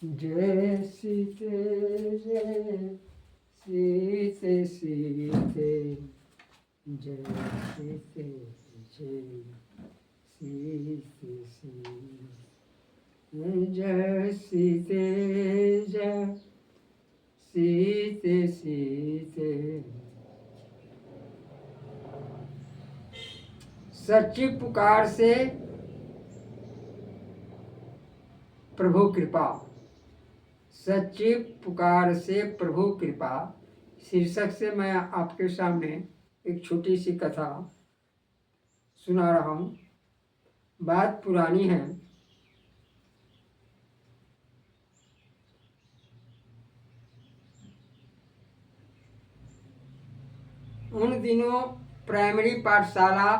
जय सीते जय सीते सीते जय सीते जय सीते सीते जय सीते जय सीते सीते। सच्ची पुकार से प्रभु कृपा, सच्ची पुकार से प्रभु कृपा शीर्षक से मैं आपके सामने एक छोटी सी कथा सुना रहा हूँ। बात पुरानी है। उन दिनों प्राइमरी पाठशाला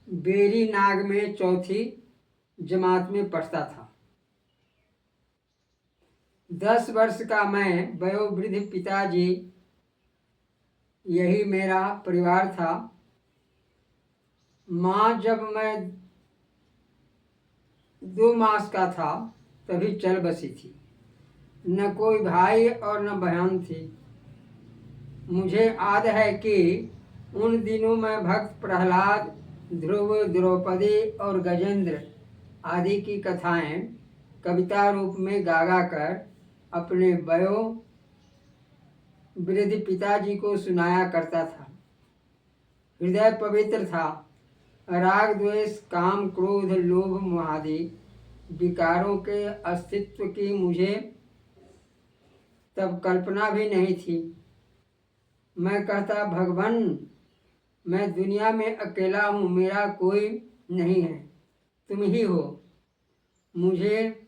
बेरी नाग में चौथी जमात में पढ़ता था। 10 वर्ष का मैं, वयोवृद्ध पिताजी, यही मेरा परिवार था। माँ जब मैं 2 मास का था तभी चल बसी थी। न कोई भाई और न बहन थी। मुझे याद है कि उन दिनों में भक्त प्रहलाद, ध्रुव, द्रौपदी और गजेंद्र आदि की कथाएं कविता रूप में गा कर अपने वयोवृद्ध पिताजी को सुनाया करता था। हृदय पवित्र था। राग, द्वेष, काम, क्रोध, लोभ, मोहादि विकारों के अस्तित्व की मुझे तब कल्पना भी नहीं थी। मैं कहता, भगवान, मैं दुनिया में अकेला हूँ, मेरा कोई नहीं है, तुम ही हो। मुझे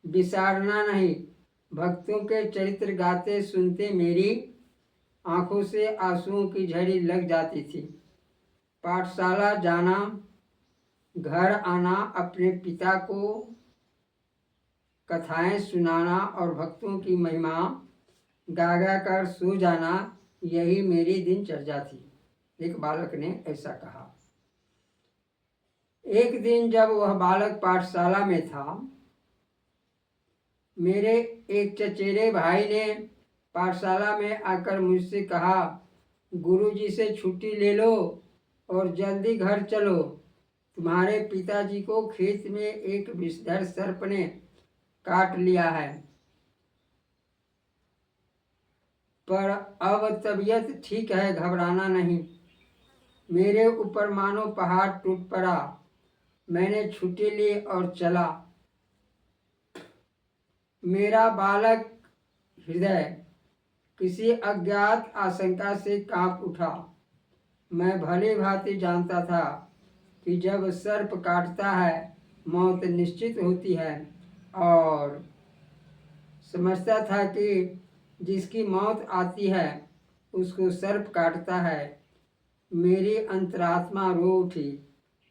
विसारना नहीं। भक्तों के चरित्र गाते सुनते मेरी आंखों से आंसुओं की झड़ी लग जाती थी। पाठशाला जाना, घर आना, अपने पिता को कथाएं सुनाना और भक्तों की महिमा गा कर सो जाना, यही मेरी दिनचर्या थी। एक बालक ने ऐसा कहा। एक दिन जब वह बालक पाठशाला में था, मेरे एक चचेरे भाई ने पाठशाला में आकर मुझसे कहा, गुरुजी से छुट्टी ले लो और जल्दी घर चलो। तुम्हारे पिताजी को खेत में एक विषधर सर्प ने काट लिया है, पर अब तबीयत ठीक है, घबराना नहीं। मेरे ऊपर मानो पहाड़ टूट पड़ा। मैंने छुट्टी ली और चला। मेरा बालक हृदय किसी अज्ञात आशंका से कांप उठा। मैं भली भांति जानता था कि जब सर्प काटता है मौत निश्चित होती है, और समझता था कि जिसकी मौत आती है उसको सर्प काटता है। मेरी अंतरात्मा रो उठी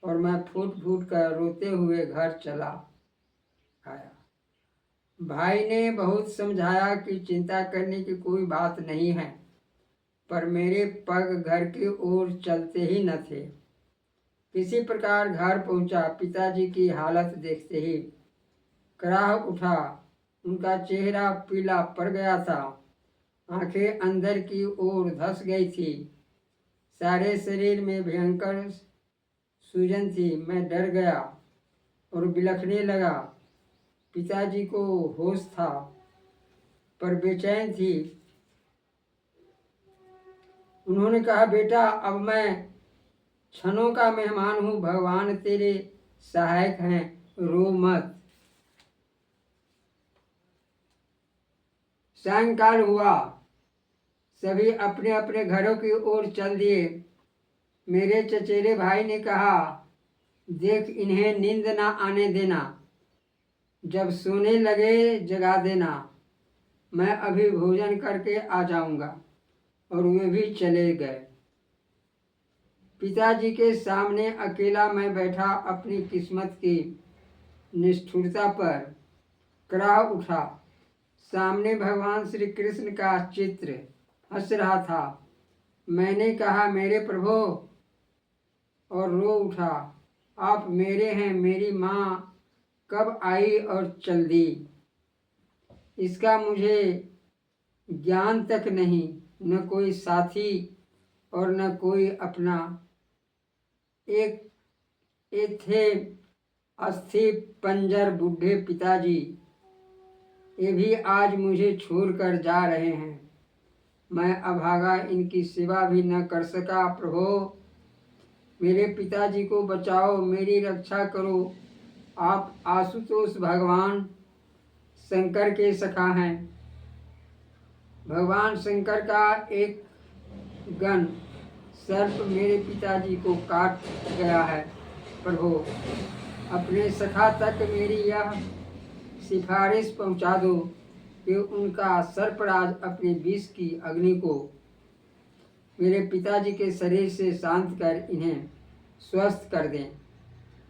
और मैं फूट फूट कर रोते हुए घर चला आया। भाई ने बहुत समझाया कि चिंता करने की कोई बात नहीं है, पर मेरे पग घर की ओर चलते ही न थे। किसी प्रकार घर पहुंचा। पिताजी की हालत देखते ही कराह उठा। उनका चेहरा पीला पड़ गया था, आंखें अंदर की ओर धंस गई थी, सारे शरीर में भयंकर सूजन थी। मैं डर गया और बिलखने लगा। पिताजी को होश था पर बेचैन थी। उन्होंने कहा, बेटा, अब मैं क्षणों का मेहमान हूँ, भगवान तेरे सहायक हैं, रो मत। सायंकाल हुआ। सभी अपने अपने घरों की ओर चल दिए। मेरे चचेरे भाई ने कहा, देख, इन्हें नींद ना आने देना, जब सोने लगे जगा देना। मैं अभी भोजन करके आ जाऊंगा। और वे भी चले गए। पिताजी के सामने अकेला मैं बैठा अपनी किस्मत की निष्ठुरता पर कराह उठा। सामने भगवान श्री कृष्ण का चित्र हंस रहा था। मैंने कहा, मेरे प्रभु, और रो उठा, आप मेरे हैं, मेरी माँ कब आई और चल दी, इसका मुझे ज्ञान तक नहीं। न कोई साथी और न कोई अपना। एक थे अस्थि पंजर बूढ़े पिताजी, ये भी आज मुझे छोड़कर जा रहे हैं। मैं अभागा इनकी सेवा भी न कर सका। प्रभो मेरे पिताजी को बचाओ, मेरी रक्षा करो। आप आशुतोष भगवान शंकर के सखा हैं। भगवान शंकर का एक गण सर्प मेरे पिताजी को काट गया है। प्रभु अपने सखा तक मेरी यह सिफारिश पहुंचा दो कि उनका सर्पराज अपने विष की अग्नि को मेरे पिताजी के शरीर से शांत कर इन्हें स्वस्थ कर दें।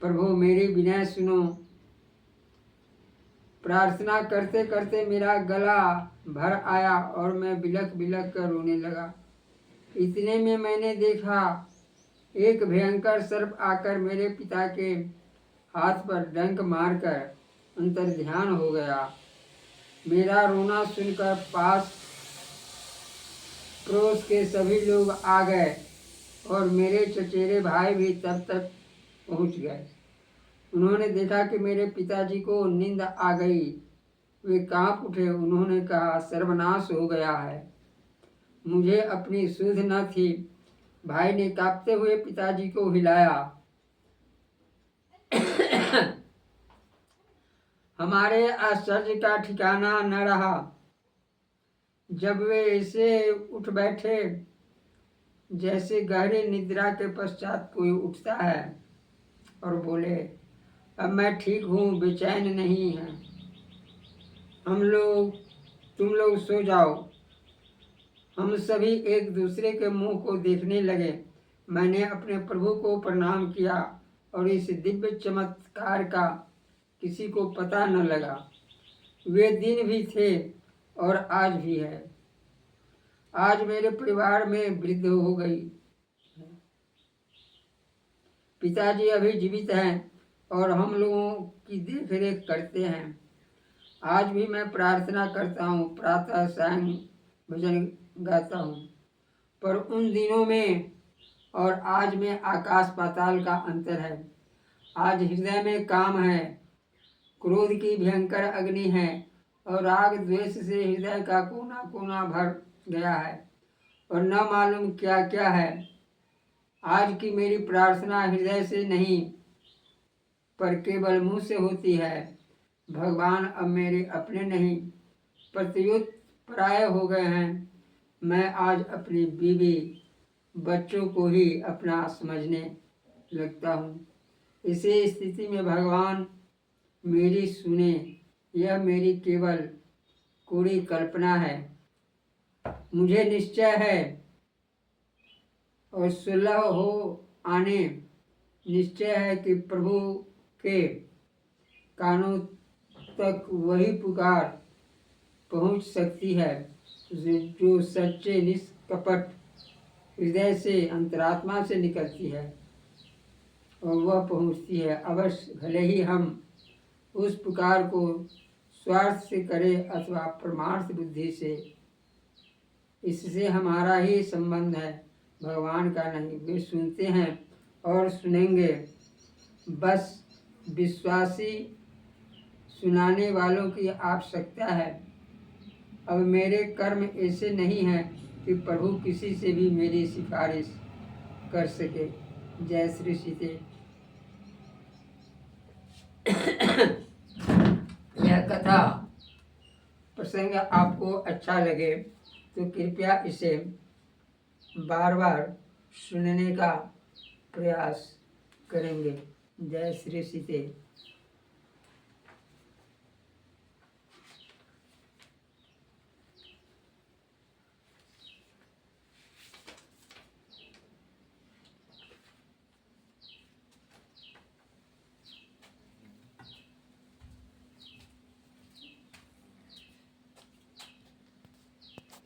प्रभु मेरी विनय सुनो। प्रार्थना करते करते मेरा गला भर आया और मैं बिलख बिलख कर रोने लगा। इतने में मैंने देखा एक भयंकर सर्प आकर मेरे पिता के हाथ पर डंक मारकर अंतर ध्यान हो गया। मेरा रोना सुनकर पास पड़ोस के सभी लोग आ गए और मेरे चचेरे भाई भी तब तक पहुंच गए। उन्होंने देखा कि मेरे पिताजी को नींद आ गई। वे कांप उठे। उन्होंने कहा सर्वनाश हो गया है। मुझे अपनी सुध न थी। भाई ने कांपते हुए पिताजी को हिलाया। हमारे आश्चर्य का ठिकाना न रहा जब वे ऐसे उठ बैठे जैसे गहरी निद्रा के पश्चात कोई उठता है और बोले, अब मैं ठीक हूँ, बेचैन नहीं है। तुम लोग सो जाओ। हम सभी एक दूसरे के मुंह को देखने लगे। मैंने अपने प्रभु को प्रणाम किया और इस दिव्य चमत्कार का किसी को पता न लगा। वे दिन भी थे और आज भी है। आज मेरे परिवार में वृद्धि हो गई। पिताजी अभी जीवित हैं और हम लोगों की देखरेख करते हैं। आज भी मैं प्रार्थना करता हूँ, प्रातः सायं भजन गाता हूँ। पर उन दिनों में और आज में आकाश पाताल का अंतर है। आज हृदय में काम है, क्रोध की भयंकर अग्नि है और राग द्वेष से हृदय का कोना कोना भर गया है और न मालूम क्या क्या है। आज की मेरी प्रार्थना हृदय से नहीं पर केवल मुंह से होती है। भगवान अब मेरे अपने नहीं प्रत्युत पराये हो गए हैं। मैं आज अपनी बीवी बच्चों को ही अपना समझने लगता हूँ। इसी स्थिति में भगवान मेरी सुने। यह मेरी केवल कोरी कल्पना है। मुझे निश्चय है और सुलह हो आने निश्चय है कि प्रभु के कानों तक वही पुकार पहुंच सकती है जो सच्चे निष्कपट हृदय से अंतरात्मा से निकलती है और वह पहुंचती है अवश्य, भले ही हम उस पुकार को स्वार्थ से करें अथवा परमार्थ बुद्धि से। इससे हमारा ही संबंध है, भगवान का नहीं। वे सुनते हैं और सुनेंगे। बस विश्वासी सुनाने वालों की आवश्यकता है। अब मेरे कर्म ऐसे नहीं हैं कि प्रभु किसी से भी मेरी सिफारिश कर सके। जय श्री सीते। यह कथा प्रसंग आपको अच्छा लगे तो कृपया इसे बार बार सुनने का प्रयास करेंगे। जय श्री सीते।